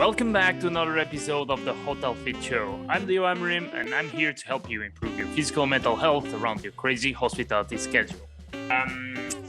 Welcome back to another episode of the Hotel Fit Show. I'm Leo Amarim, and I'm here to help you improve your physical and mental health around your crazy hospitality schedule.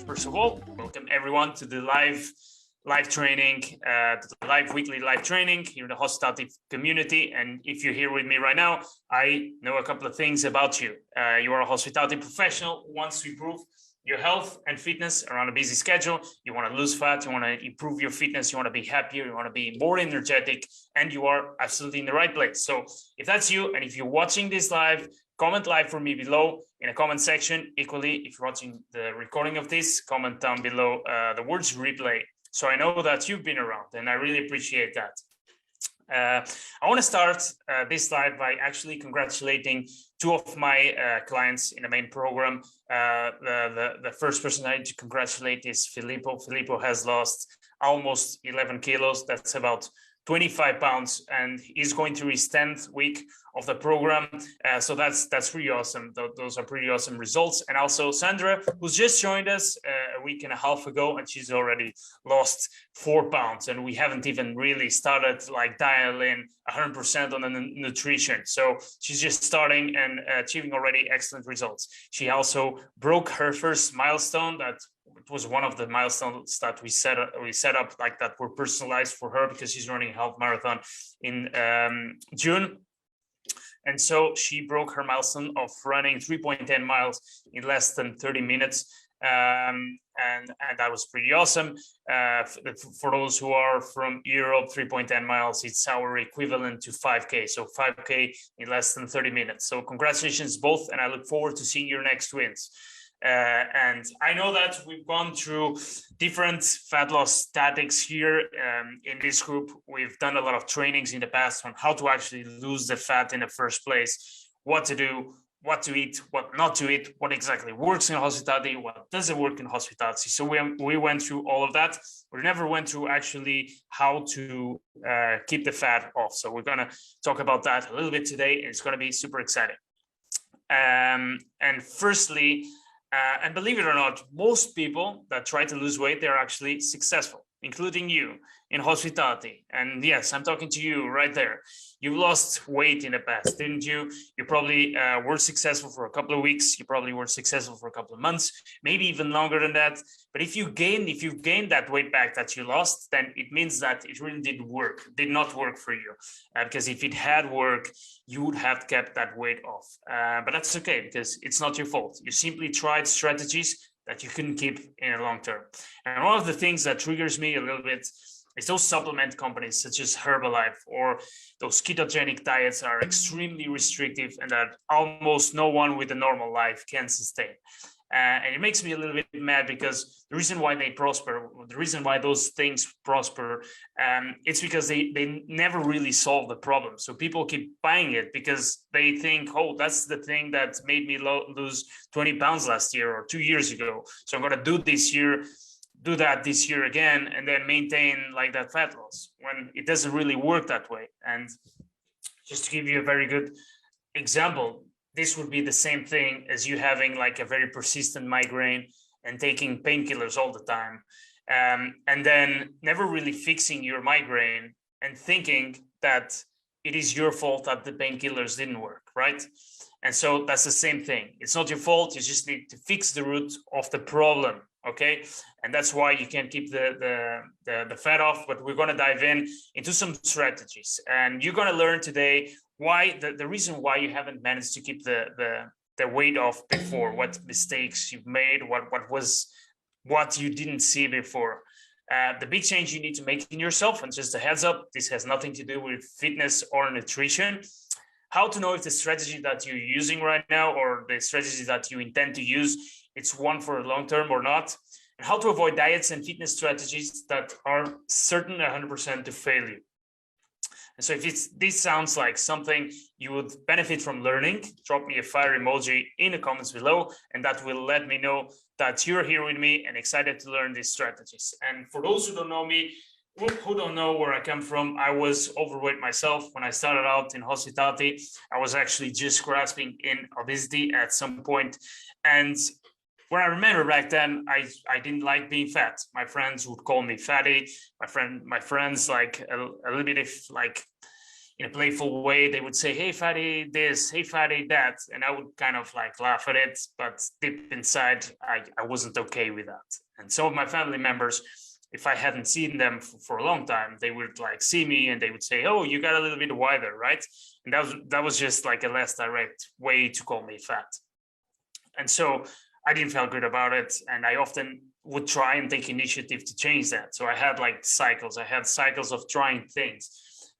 First of all, welcome everyone to the live training, the weekly live training here in the hospitality community. And if you're here with me right now, I know a couple of things about you. You are a hospitality professional who wants to improve your health and fitness around a busy schedule. You want to lose fat, you want to improve your fitness, you want to be happier, you want to be more energetic, and you are absolutely in the right place. So if that's you, and if you're watching this live, comment live for me below in a comment section. Equally, if you're watching the recording of this, comment down below the words replay. So I know that you've been around, and I really appreciate that. I want to start this live by actually congratulating two of my clients in the main program. The first person I need to congratulate is Filippo. Filippo has lost almost 11 kilos. That's about 25 pounds, and he's going through his 10th week of the program. So that's pretty awesome. Those are pretty awesome results. And also Sandra, who's just joined us a week and a half ago, and she's already lost 4 pounds. And we haven't even really started like dialing 100% on the nutrition. So she's just starting and achieving already excellent results. She also broke her first milestone. That it was one of the milestones that we set up like that were personalized for her, because she's running a half marathon in June. And so she broke her milestone of running 3.10 miles in less than 30 minutes. And that was pretty awesome. For those who are from Europe, 3.10 miles, it's our equivalent to 5K. So 5K in less than 30 minutes. So congratulations both, and I look forward to seeing your next wins. And I know that we've gone through different fat loss tactics here in this group. We've done a lot of trainings in the past on how to actually lose the fat in the first place, what to do, what to eat, what not to eat, what exactly works in hospitality, what doesn't work in hospitality. So we went through all of that. We never went through actually how to keep the fat off. So we're going to talk about that a little bit today, and it's going to be super exciting. And firstly, and believe it or not, most people that try to lose weight, they're actually successful, including you in hospitality. And yes, I'm talking to you right there. You lost weight in the past, didn't you? You probably were successful for a couple of weeks. You probably were successful for a couple of months, maybe even longer than that. But if you've gained that weight back that you lost, then it means that it really did not work for you. Because if it had worked, you would have kept that weight off. But that's okay, because it's not your fault. You simply tried strategies that you couldn't keep in the long term. And one of the things that triggers me a little bit is those supplement companies such as Herbalife, or those ketogenic diets that are extremely restrictive and that almost no one with a normal life can sustain. And it makes me a little bit mad, because the reason why they prosper, the reason why those things prosper, it's because they never really solve the problem. So people keep buying it because they think, oh, that's the thing that made me lose 20 pounds last year or 2 years ago. So I'm going to do that this year again, and then maintain like that fat loss, when it doesn't really work that way. And just to give you a very good example, this would be the same thing as you having like a very persistent migraine and taking painkillers all the time, and then never really fixing your migraine and thinking that it is your fault that the painkillers didn't work, right? And so that's the same thing. It's not your fault. You just need to fix the root of the problem. Okay, and that's why you can't keep the fat off. But we're going to dive into some strategies, and you're going to learn today why the reason why you haven't managed to keep the weight off before, what mistakes you've made, what you didn't see before. The big change you need to make in yourself, and just a heads up, this has nothing to do with fitness or nutrition. How to know if the strategy that you're using right now, or the strategy that you intend to use, it's one for a long term or not, and how to avoid diets and fitness strategies that are certain 100% to fail you. And so if this sounds like something you would benefit from learning, drop me a fire emoji in the comments below, and that will let me know that you're here with me and excited to learn these strategies. And for those who don't know me, who don't know where I come from, I was overweight myself. When I started out in hospitality, I was actually just grasping in obesity at some point. And What I remember back then, I didn't like being fat. My friends would call me fatty. My friends like a little bit of like in a playful way, they would say, "Hey fatty this, hey fatty that," and I would kind of like laugh at it, but deep inside, I wasn't okay with that. And some of my family members, if I hadn't seen them for a long time, they would like see me and they would say, "Oh, you got a little bit wider, right?" And that was just like a less direct way to call me fat. And so I didn't feel good about it, and I often would try and take initiative to change that. So I had like cycles. I had cycles of trying things.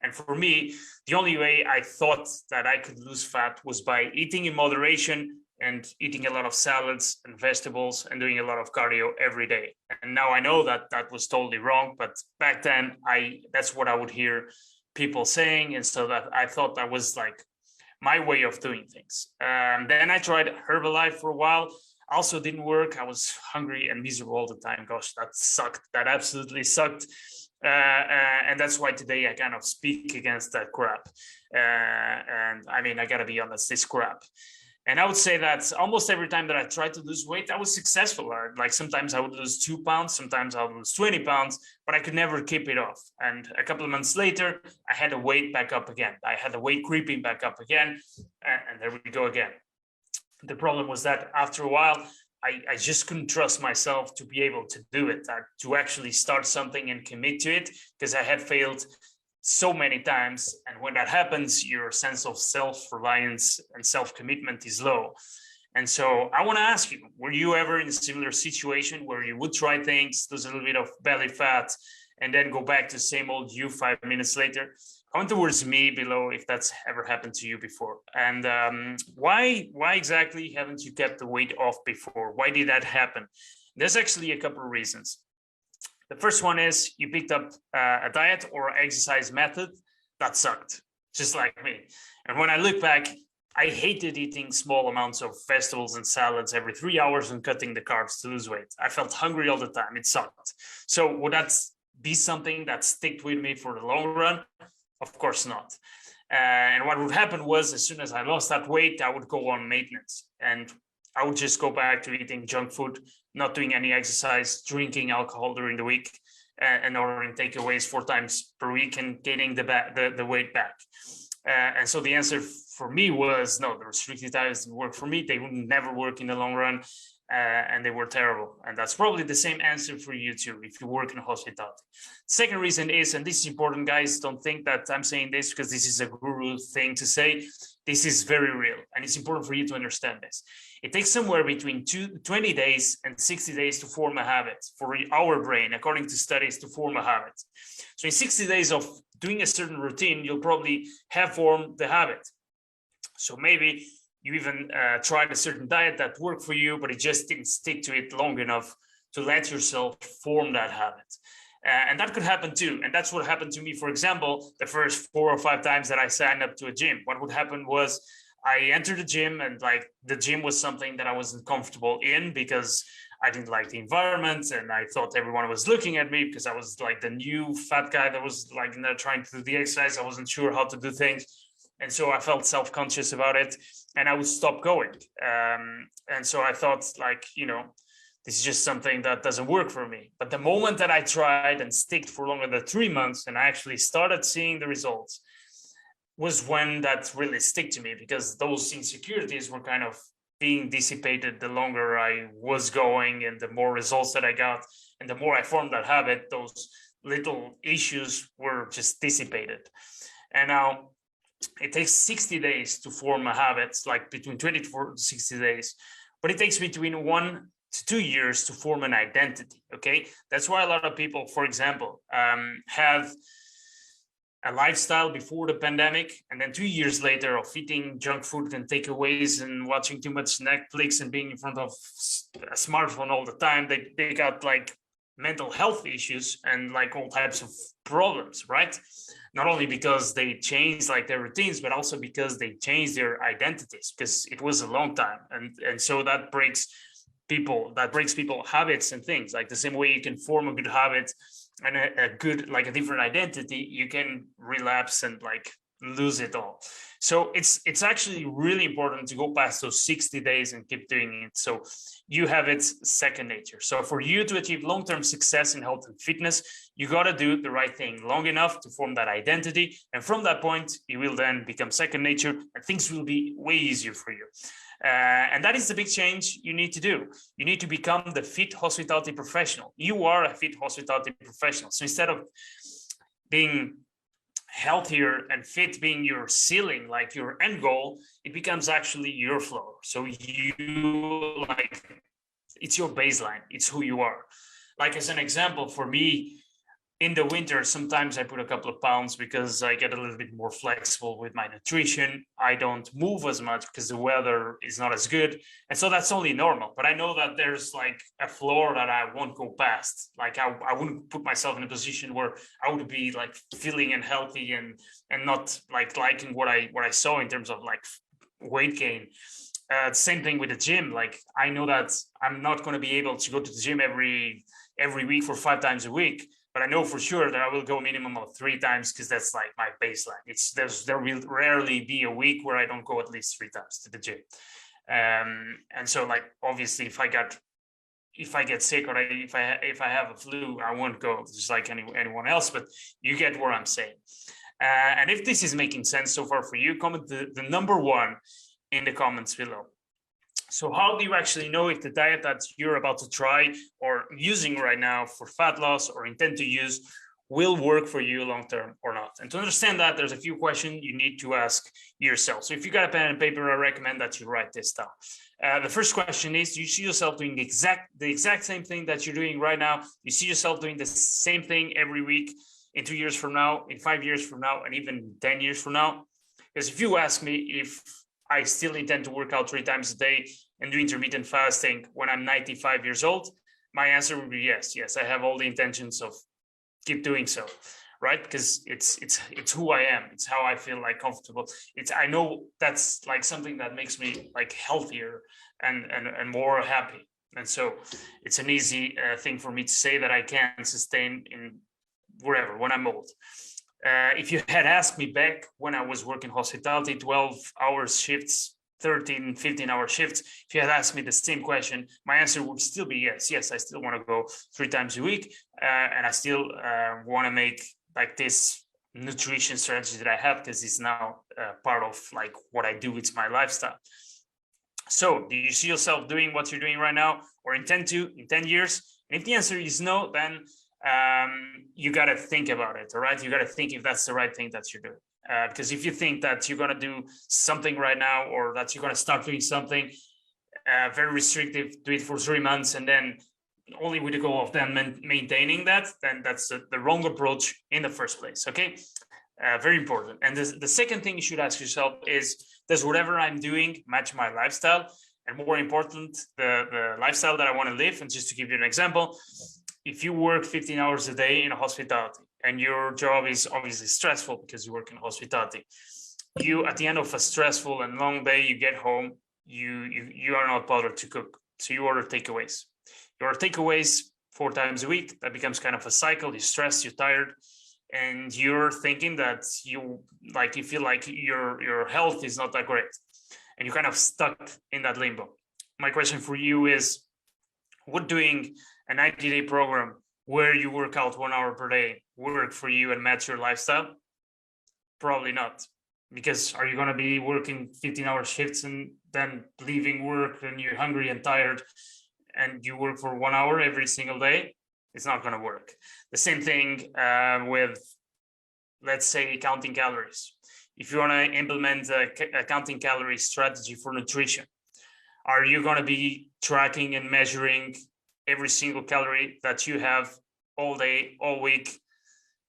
And for me, the only way I thought that I could lose fat was by eating in moderation and eating a lot of salads and vegetables and doing a lot of cardio every day. And now I know that that was totally wrong, but back then that's what I would hear people saying. And so that I thought that was like my way of doing things. Then I tried Herbalife for a while. Also didn't work. I was hungry and miserable all the time. Gosh, that sucked. That absolutely sucked. And that's why today I kind of speak against that crap. And I mean, I gotta be honest, this crap. And I would say that almost every time that I tried to lose weight, I was successful. Like sometimes I would lose 2 pounds, sometimes I would lose 20 pounds, but I could never keep it off. And a couple of months later, I had the weight back up again. I had the weight creeping back up again. And there we go again. The problem was that after a while, I just couldn't trust myself to be able to do it, to actually start something and commit to it, because I had failed so many times. And when that happens, your sense of self-reliance and self-commitment is low. And so I want to ask you, were you ever in a similar situation where you would try things, lose a little bit of belly fat, and then go back to the same old you 5 minutes later? Comment towards me below if that's ever happened to you before. And why exactly haven't you kept the weight off before? Why did that happen? There's actually a couple of reasons. The first one is you picked up a diet or exercise method that sucked, just like me. And when I look back, I hated eating small amounts of vegetables and salads every 3 hours and cutting the carbs to lose weight. I felt hungry all the time. It sucked. So would that be something that sticked with me for the long run? Of course not. And what would happen was, as soon as I lost that weight, I would go on maintenance and I would just go back to eating junk food, not doing any exercise, drinking alcohol during the week, and ordering takeaways 4 times per week and getting the weight back. And so the answer for me was no, the restricted diets didn't work for me. They would never work in the long run. And they were terrible. And that's probably the same answer for you too, if you work in hospitality. Second reason is, and this is important, guys, don't think that I'm saying this because this is a guru thing to say. This is very real. And it's important for you to understand this. It takes somewhere between 20 days and 60 days to form a habit for our brain, according to studies, to form a habit. So in 60 days of doing a certain routine, you'll probably have formed the habit. So maybe you even tried a certain diet that worked for you, but it just didn't stick to it long enough to let yourself form that habit. And that could happen too. And that's what happened to me, for example, the first 4 or 5 times that I signed up to a gym. What would happen was I entered the gym and like the gym was something that I wasn't comfortable in because I didn't like the environment. And I thought everyone was looking at me because I was like the new fat guy that was like trying to do the exercise. I wasn't sure how to do things. And so I felt self-conscious about it and I would stop going. And so I thought like, this is just something that doesn't work for me. But the moment that I tried and sticked for longer than 3 months and I actually started seeing the results was when that really stick to me, because those insecurities were kind of being dissipated the longer I was going and the more results that I got. And the more I formed that habit, those little issues were just dissipated. And now, it takes 60 days to form a habit, like between 24 to 60 days, but it takes between 1 to 2 years to form an identity, okay? That's why a lot of people, for example, have a lifestyle before the pandemic, and then 2 years later of eating junk food and takeaways and watching too much Netflix and being in front of a smartphone all the time, they got like mental health issues and like all types of problems, right? Not only because they changed like their routines, but also because they changed their identities, because it was a long time. And so that breaks people habits and things. Like the same way you can form a good habit and a good, like a different identity, you can relapse and like lose it all. So it's actually really important to go past those 60 days and keep doing it. So you have it second nature. So for you to achieve long-term success in health and fitness, you got to do the right thing long enough to form that identity. And from that point, it will then become second nature and things will be way easier for you. And that is the big change you need to do. You need to become the fit hospitality professional. You are a fit hospitality professional. So instead of being healthier and fit being your ceiling, like your end goal, it becomes actually your floor. So you it's your baseline. It's who you are. Like as an example, for me, in the winter, sometimes I put a couple of pounds because I get a little bit more flexible with my nutrition. I don't move as much because the weather is not as good. And so that's only normal. But I know that there's like a floor that I won't go past. Like I wouldn't put myself in a position where I would be like feeling and healthy and not like liking what I saw in terms of like weight gain. Same thing with the gym. Like I know that I'm not going to be able to go to the gym every week for 5 times a week. But I know for sure that I will go minimum of 3 times because that's like my baseline. There will rarely be a week where I don't go at least 3 times to the gym. And so like obviously if I get sick or if I have a flu, I won't go just like anyone else. But you get what I'm saying. And if this is making sense so far for you, comment the number 1 in the comments below. So how do you actually know if the diet that you're about to try or using right now for fat loss or intend to use will work for you long-term or not? And to understand that, there's a few questions you need to ask yourself. So if you got a pen and paper, I recommend that you write this down. The first question is, do you see yourself doing the exact same thing that you're doing right now? You see yourself doing the same thing every week in 2 years from now, in 5 years from now, and even 10 years from now? Because if you ask me if I still intend to work out 3 times a day and do intermittent fasting when I'm 95 years old, my answer would be yes. Yes, I have all the intentions of keep doing so, right? Because it's who I am. It's how I feel like comfortable. I know that's like something that makes me like healthier and more happy. And so it's an easy thing for me to say that I can sustain in wherever when I'm old. If you had asked me back when I was working hospitality, 12-hour shifts, 13, 15-hour shifts, if you had asked me the same question, my answer would still be yes. Yes, I still want to go 3 times a week. And I still want to make like this nutrition strategy that I have because it's now part of like what I do. It's my lifestyle. So do you see yourself doing what you're doing right now or intend to in 10 years? And if the answer is no, then you got to think about it. All right. You got to think if that's the right thing that you're doing. Because if you think that you're going to do something right now or that you're going to start doing something very restrictive, do it for 3 months and then only with the goal of then maintaining that, then that's the wrong approach in the first place. Okay. Very important. And the second thing you should ask yourself is, does whatever I'm doing match my lifestyle? And more important, the lifestyle that I want to live. And just to give you an example, if you work 15 hours a day in hospitality and your job is obviously stressful because you work in hospitality, you at the end of a stressful and long day, you get home, you are not bothered to cook. So you order takeaways. You order takeaways 4 times a week. That becomes kind of a cycle. You're stressed, you're tired, and you're thinking that you feel like your health is not that great. And you're kind of stuck in that limbo. My question for you is, would doing a 90-day program where you work out 1 hour per day work for you and match your lifestyle? Probably not. Because are you going to be working 15-hour shifts and then leaving work and you're hungry and tired and you work for 1 hour every single day? It's not going to work. The same thing with, let's say, counting calories. If you want to implement a counting calorie strategy for nutrition, are you going to be tracking and measuring every single calorie that you have all day, all week?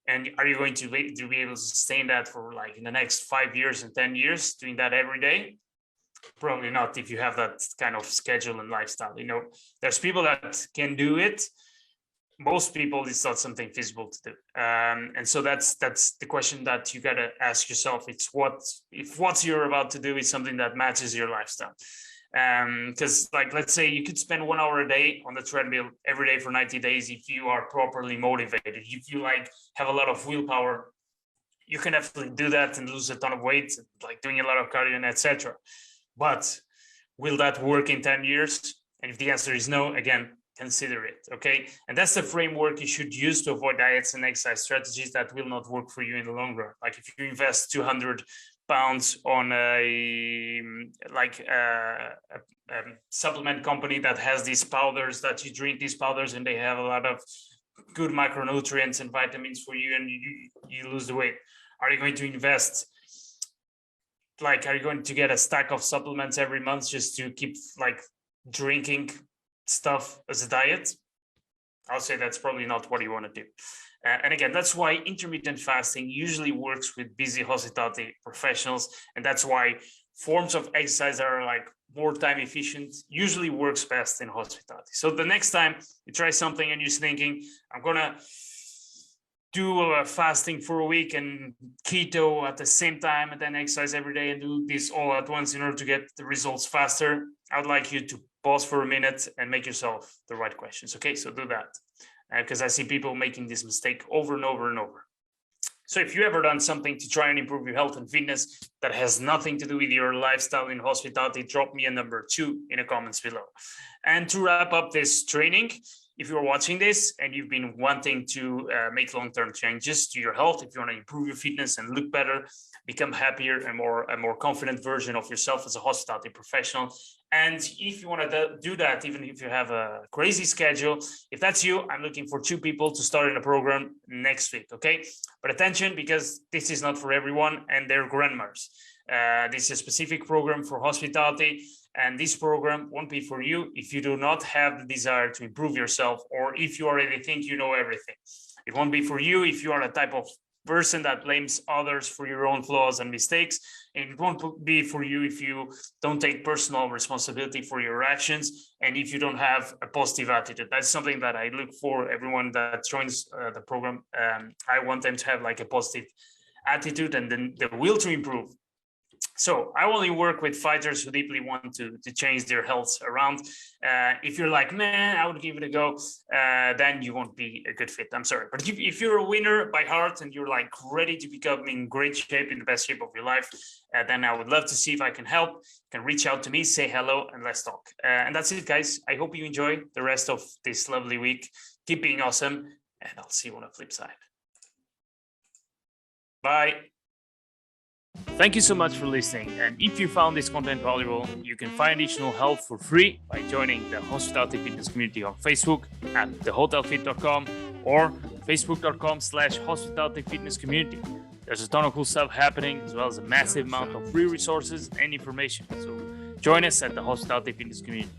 And are you going to be able to sustain that for like in the next 5 years and 10 years, doing that every day? Probably not if you have that kind of schedule and lifestyle. You know, there's people that can do it. Most people, it's not something feasible to do. And so that's the question that you got to ask yourself. It's what you're about to do is something that matches your lifestyle. Because like, let's say you could spend 1 hour a day on the treadmill every day for 90 days if you are properly motivated, if you like have a lot of willpower you can definitely do that and lose a ton of weight, like doing a lot of cardio and etc. But will that work in 10 years? And if the answer is no, again, consider it, okay? And that's the framework you should use to avoid diets and exercise strategies that will not work for you in the long run. Like if you invest 200 pounds on a supplement company that has these powders that you drink these powders and they have a lot of good micronutrients and vitamins for you and you lose the weight. Are you going to invest, like, are you going to get a stack of supplements every month just to keep like drinking stuff as a diet? I'll say that's probably not what you want to do. And again, that's why intermittent fasting usually works with busy hospitality professionals. And that's why forms of exercise that are like more time efficient usually works best in hospitality. So the next time you try something and you're thinking, I'm going to do fasting for a week and keto at the same time and then exercise every day and do this all at once in order to get the results faster, I would like you to pause for a minute and make yourself the right questions. Okay, so do that. Because I see people making this mistake over and over and over. So if you ever done something to try and improve your health and fitness that has nothing to do with your lifestyle in hospitality, drop me a number 2 in the comments below. And to wrap up this training, if you're watching this and you've been wanting to make long-term changes to your health, if you want to improve your fitness and look better, become happier and a more confident version of yourself as a hospitality professional. And if you want to do that, even if you have a crazy schedule, if that's you, I'm looking for 2 people to start in a program next week, okay? But attention, because this is not for everyone and their grandmas. This is a specific program for hospitality, and this program won't be for you if you do not have the desire to improve yourself or if you already think you know everything. It won't be for you if you are the type of person that blames others for your own flaws and mistakes. And it won't be for you if you don't take personal responsibility for your actions and if you don't have a positive attitude. That's something that I look for everyone that joins the program. I want them to have like a positive attitude and then the will to improve. So I only work with fighters who deeply want to change their health around. If you're like, man, I would give it a go, then you won't be a good fit. I'm sorry. But if you're a winner by heart and you're like ready to become in great shape, in the best shape of your life, then I would love to see if I can help. You can reach out to me, say hello, and let's talk. And that's it, guys. I hope you enjoy the rest of this lovely week. Keep being awesome, and I'll see you on the flip side. Bye. Thank you so much for listening, and if you found this content valuable, you can find additional help for free by joining the Hospitality Fitness community on Facebook at thehotelfit.com or facebook.com/Hospitality Fitness community. There's a ton of cool stuff happening, as well as a massive amount of free resources and information. So join us at the Hospitality Fitness community.